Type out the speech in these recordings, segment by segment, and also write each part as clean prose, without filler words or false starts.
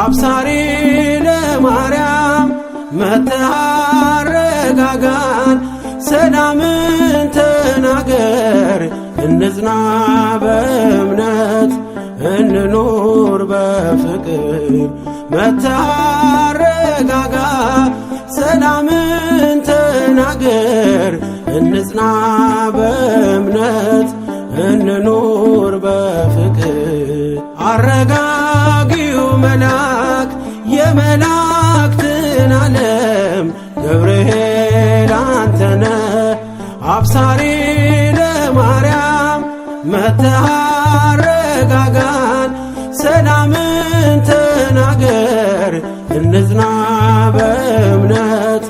አብሳሪ ለማርያም መጥተህ አረጋጋን። ሰላምን ተናገር እንጽና በእምነት እንኑር በፍቅር። መጥተህ አረጋጋ ሰላምን ተናገር እንጽና በእምነት እንኑር በፍቅር። አረጋጊው መልአክ የመላእክትን ዓለም ገብርኤል አንተነ አብሳሪ ለማርያም መጥተህ አረጋጋን። ሰላምን ተናገር እንጽና በእምነት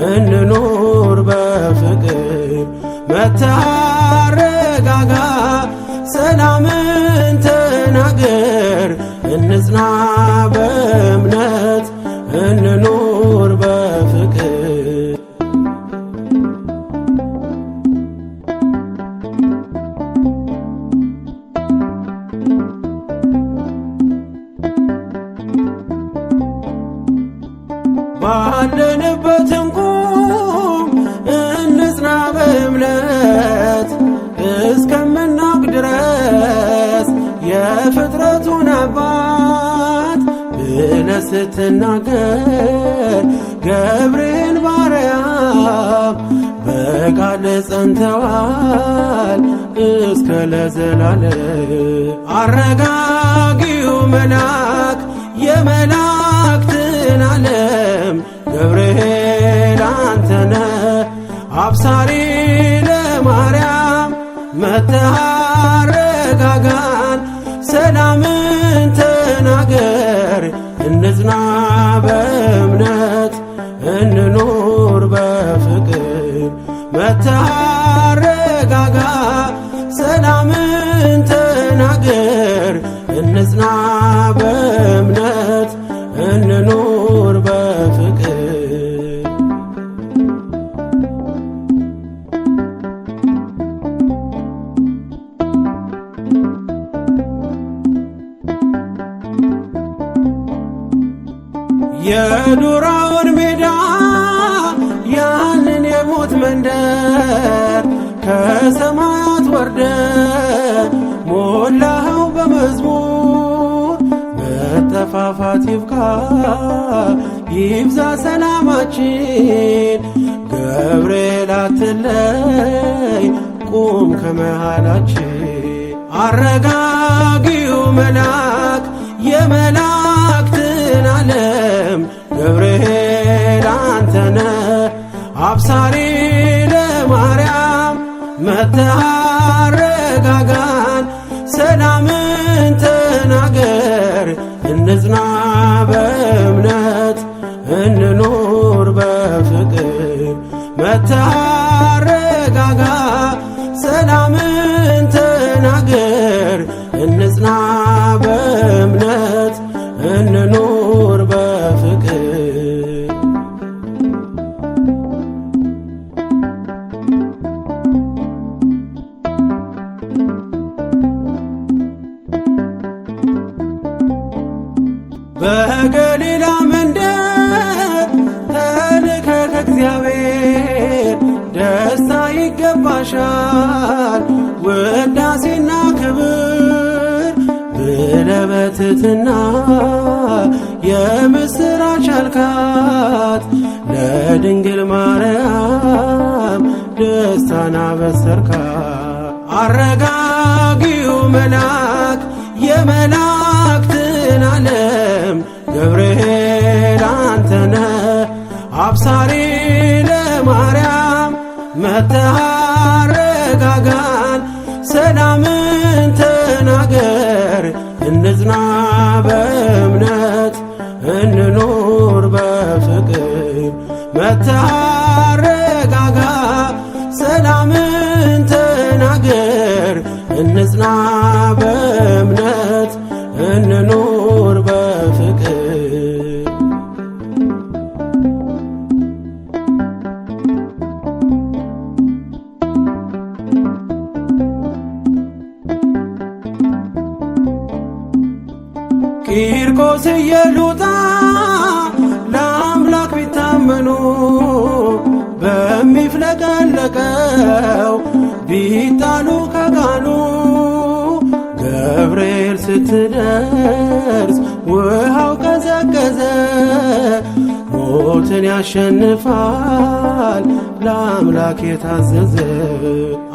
እንኑር በፍቅር። መጥተህ አረጋጋ ሰላምን ተናገር እንጽና በእምነት እንኑር በፍቅር። ባለንበት እንቁም እንጽና በእምነት እስከምናውቅ ድረስ የፍጥረቱን አባት ብለህ ስትናገር ገብርኤል ማርያም በቃል ጸንተዋል እስከ ለዘላለም። አረጋጊው መልአክ የመላእክትን ዓለም ገብርኤል አንተነ አብሳሪ ለማርያም መጥተህ አረጋጋን። ሰላምን ተናገር እንጽና በእምነት እንኑር በፍቅር። መጥተህ አረጋጋ ሰላምን ተናገር እንጽና በእምነት እንኑር በፍቅር። የዱራውን ሜዳ ያንን የሞት መንደር ከሰማያት ወርደ ሞላኸው በመዝሙር። መጠፋፋት ይብቃ ይብዛ ሰላማችን። ገብርኤል አትለይ ቁም ከመሃላችን። አረጋጊው መልአክ የመላእክትን ዓለም ገብርኤል አንተነ አብሳሪ ለማርያም መጥተህ አረጋጋን። ሰላምን ተናገር እንጽና በእምነት እንኑር በፍቅር። መጥተህ አረጋጋ ሰላምን ተናገር እንጽና በእምነት እንኑር በፍቅር። በገሊላ መንደር ተልከ ከእግዚአብሔር ደስታ ይገባሻል ውዳሴና ክብር ብለህ በትሕትና የምስራች አልካት። ለድንግል ማርያም ደስታን አበሰርካት። አረጋጊው መልአክ የመላእክትን ዓለም ገብርኤል አንተነ አብሳሪ ለማርያም መጥተህ አረጋጋን። ሰላምን ተናገር እንጽና በእምነት እንኑር በፍቅር። መጥተህ አረጋጋ ሰላምን ተናገር እንጽና በእምነት እንኑር በፍቅር። ቂርቆስ ኢየሉጣ ለአምላክ ቢታመኑ በሚፍለቀለቀው ቢጣሉ ከጋኑ ገብርኤል ስትደርስ ውሃው ቀዘቀዘ። ሞትን ያሸንፋል ለአምላክ የታዘዘ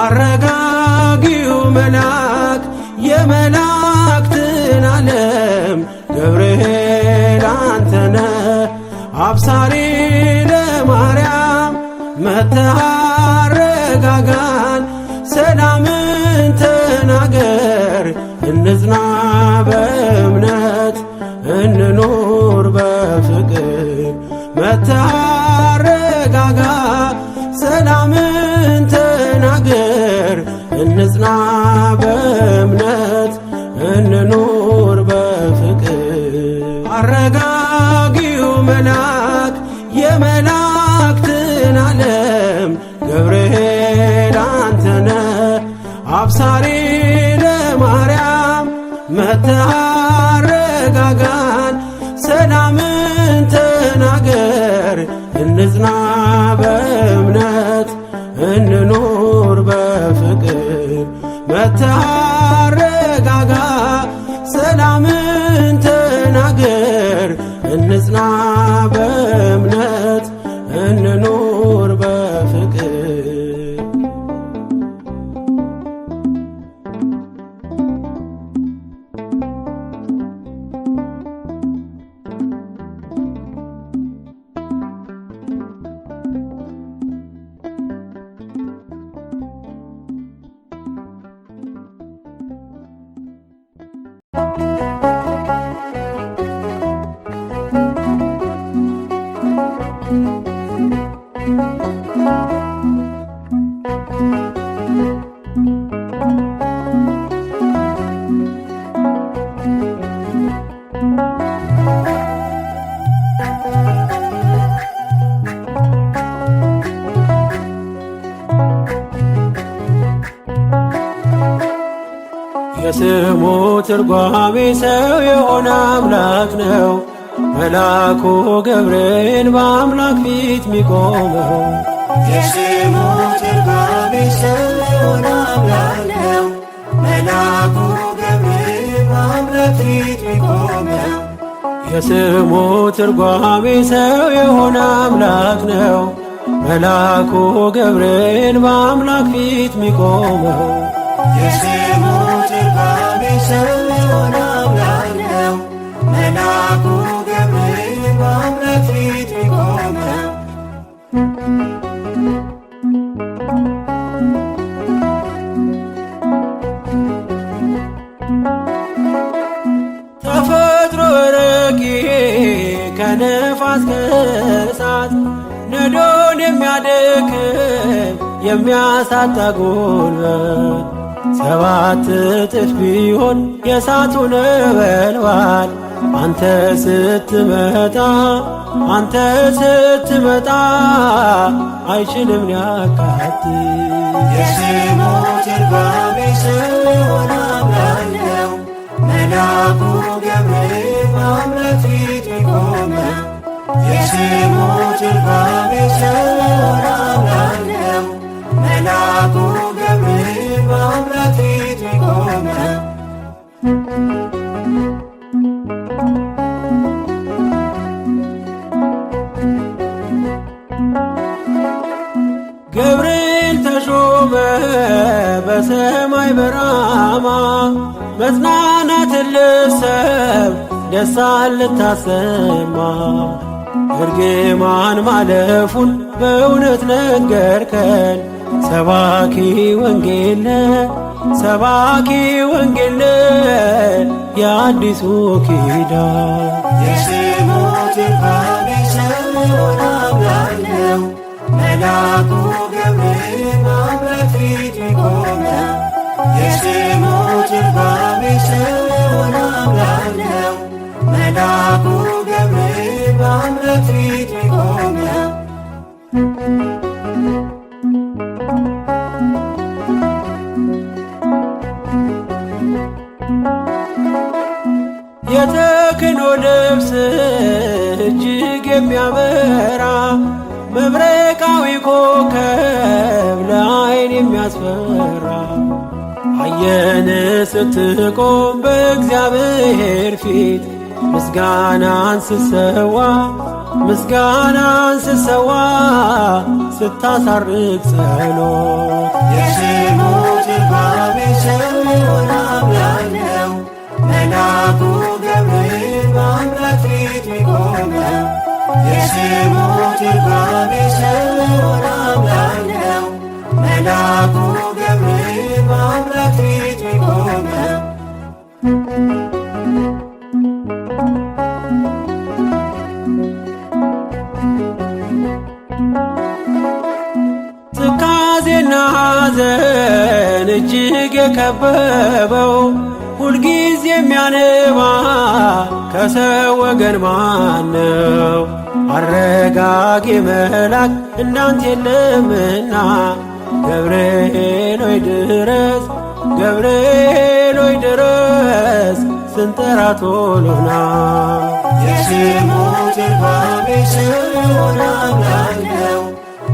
አረጋጊው መልአክ የመላእክትን ዓለም ገብርኤል አንተነ አብሳሪ ለማርያም መጥተህ አረጋጋን። ሰላምን ተናገር እንጽና በእምነት እንኑር በፍቅር መጥተህ አረጋጋ። ሰላምን ተናገር እንጽና በእምነት እንኑር በፍቅር አረጋጊው መልአክ የመላእክትን ዓለም ገብርኤል አንተነ አብሳሪ ለማርያም መጥተህ አረጋጋን። ሰላምን ተናገር እንጽና በእምነት እንኑር በፍቅር መጥተህ አረጋጋ። ሰላምን ተናገር እንጽና በእምነት እንኑር በፍቅር የስሙ ትርጓሜ ሰው የሆነ አምላክ ነው። መልአኩ ገብርኤል በአምላክ ፊት ሚቆመው የስሙ ትርጓሜ ሰው የሆነ አምላክ ነው። መልአኩ ገብርኤል በአምላክ ፊት ሚቆመው የስሙ ትርጓሜ ሰው የሆነ አምላክ ነው። መልአኩ ገብርኤል በአምላክ ፊት ሚቆመው የስሙ ትርጓሜ ሰው የሆነ አምላክ ነው። መልአኩ ገብርኤል በአምላክ ፊት ሚቆመው ተፈጥሮ ረቂቅ ከነፋስ ከእሳት ነዶን የሚያደክም የሚያሳጣ ጉልበት 7 እጥፍ ቢሆን የእሳቱ ነበልባል አንተ ስትመጣ አይችልም ሊያቃጥል። የስሙ ትርጓሜ ሰው የሆነ አምላክ ነው። መልአኩ ገብርኤል በአምላክ ፊት ሚቆመው የስሙ ትርጓሜ ሰው የሆነ አምላክ ነው። መልአኩ ገብርኤል በአምላክ ፊት ሚቆመው ገብርኤል ተሾመ በሰማይ በራማ መጽናናትን ልትሰብ ደስታን ልታሰማ እርግማን ማለፉን በእውነት ነገርከን። ሰባኪ ወንጌል የአዲሱ ኪዳን የስሙ ትርጓሜ ሰው የሆነ አምላክ ነው። መልአኩ ገብርኤል በአምላክ ፊት ሚቆመው የስሙ ትርጓሜ ሰው የሆነ አምላክ ነው። መልአኩ ገብርኤል በአምላክ ፊት ሚቆመው ልብስ እጅግ የሚያበራ መብረቃዊ ኮከብ ለዓይን የሚያስፈራ አየን ስትቆም በእግዚአብሔር ፊት ምስጋናን ስሰዋ ምስጋናን ስሰዋ ስታሳርግ ጸሎት የስሙ ትርጓሜ ሰሚውን አምላክ ነው። መልአኩ ገብርኤል በአምላክ ፊት ሚቆመው የስሙ ትርጓሜ ሰሚውን አምላክ ነው። መልአኩ ገብርኤል በአምላክ ፊት ሚቆመው ትካዜና ሐዘን እጅግ የከበበው ሁልጊዜ የሚያነባ ከሰው ወገን ማነው? አረጋጊ መልአክ እንዳንተ የለምና ገብርኤል ሆይ ድረስ ገብርኤል ሆይ ድረስ ስንጠራ ቶሎና የስሙ ትርጓሜ ሰሚውን አምላክ ነው።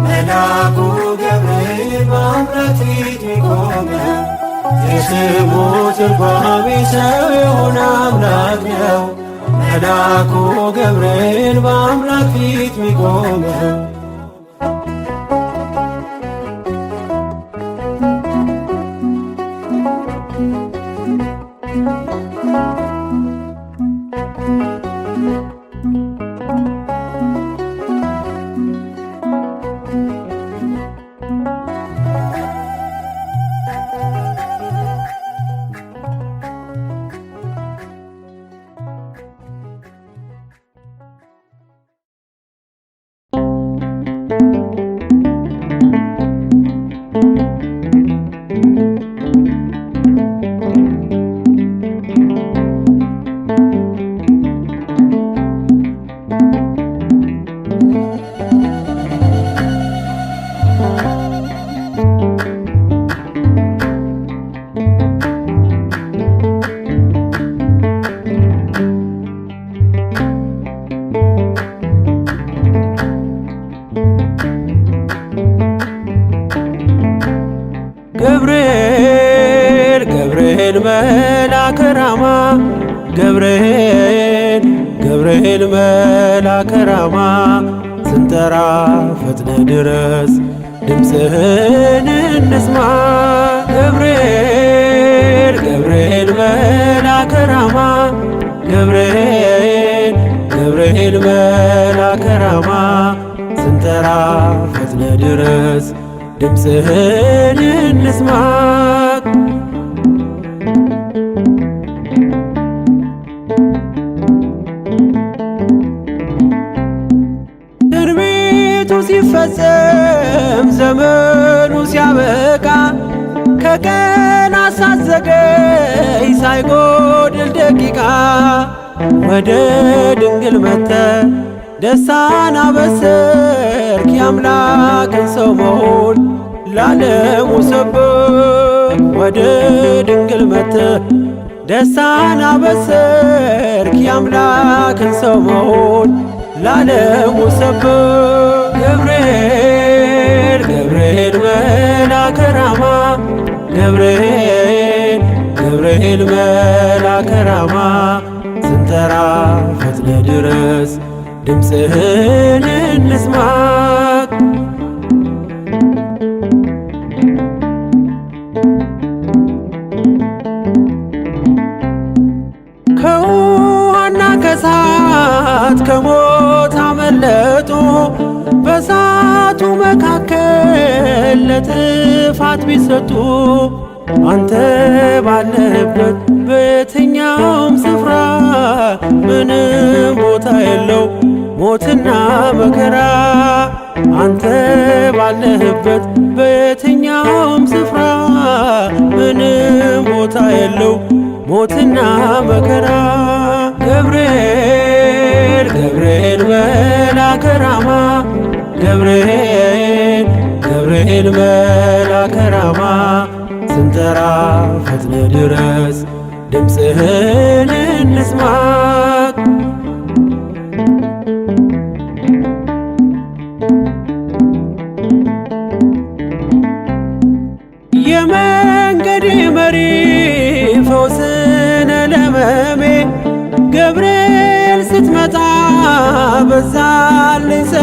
መልአኩ ገብርኤል በአምላክ ፊት ሚቆመው የስሙ ትርጓሜ ሰሚውን አምላክ ነው። መልአኩ ገብርኤል በአምላክ ፊት ሚቆመው ገብርኤል ገብርኤል መልአከ ራማ ገብርኤል ገብርኤል መልአከ ራማ ስንጠራ ፈጥነ ድረስ ድምፅህን እንስማ ገብርኤል ገብርኤል መልአከ ራማ ገብርኤል ገብርኤል መልአከ ራማ ስንጠራ ፈጥነ ድረስ ድምፅህን እንስማ ትንቢቱ ሲፈጸም ዘመኑ ሲያበቃ ከቀናት ሳትዘገይ ሳይጎድል ደቂቃ ወደ ድንግል መጥተህ ደስታን አበሰርክ የአምላክን ሰው መሆን ለዓለሙ ሰበክ ወደ ድንግል መጥተህ ደስታን አበሰርክ የአምላክን ሰው መሆን ለዓለሙ ሰበክ ገብርኤል ገብርኤል መልአከ ራማ ገብርኤል ገብርኤል መልአከ ራማ ስንጠራ ፈጥነ ድረስ ድምፅህን እንስማ ከውሃና ከእሳት ከሞት አመለጡ በእሳቱ መካከል ለጥፋት ቢሰጡ አንተ ባለህበት በየትኛውም ስፍራ ምንም ቦታ የለው ሞትና መከራ አንተ ባለህበት በየትኛውም ስፍራ ምንም ቦታ የለው ሞትና መከራ ገብርኤል ገብርኤል መልአከ ራማ ገብርኤል ገብርኤል መልአከ ራማ ስንጠራ ፈጥነ ድረስ ድምፅህን እንስማ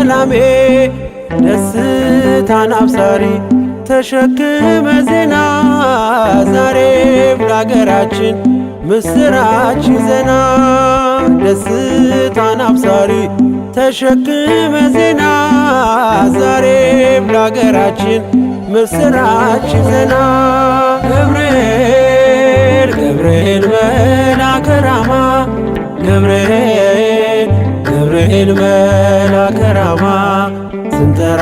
ሰላሜ ደስታን አብሳሪ ተሸክመ ዜና ዛሬም ለአገራችን ምስራች ዜና ደስታን አብሳሪ ተሸክመ ዜና ዛሬም ለአገራችን ምስራች ዜና ገብርኤል ገብርኤል መልአከ ራማ ገብርኤል ገብርኤል መልአከ ራማ ስንጠራ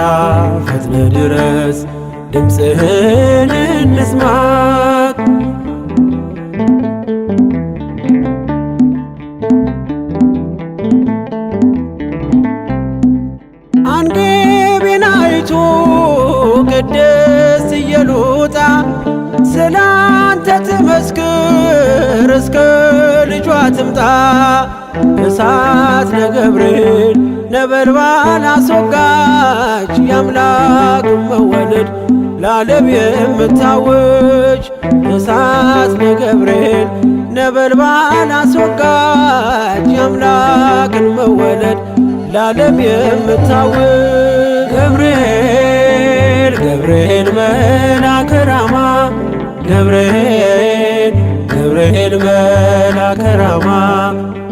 ፈጥነ ድረስ ድምፅህን እንስማ አንጌቤናይቱ ቅድስት ኢየሉጣ ስላንተ ትመስክር እስከ ልጇ ትምጣ እሳት ነገብርኤል ነበልባል አስወጋች የአምላክ መወለድ ለዓለም የምታውጅ እሳት ነገብርኤል ነበልባል አስወጋች የአምላክን መወለድ ለዓለም የምታውጅ ገብርኤል ገብርኤል መልአከ ራማ ገብርኤል ገብርኤል መልአከ ራማ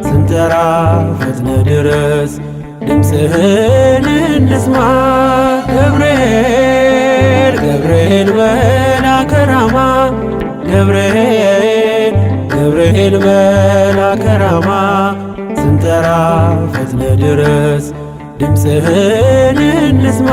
ስንጠራ ፈጥነ ድረስ ድምፅህን እንስማ ገብርኤል ገብርኤል መልአከ ራማ ገብርኤል ገብርኤል መልአከ ራማ ስንጠራ ፈጥነ ድረስ ድምፅህን እንስማ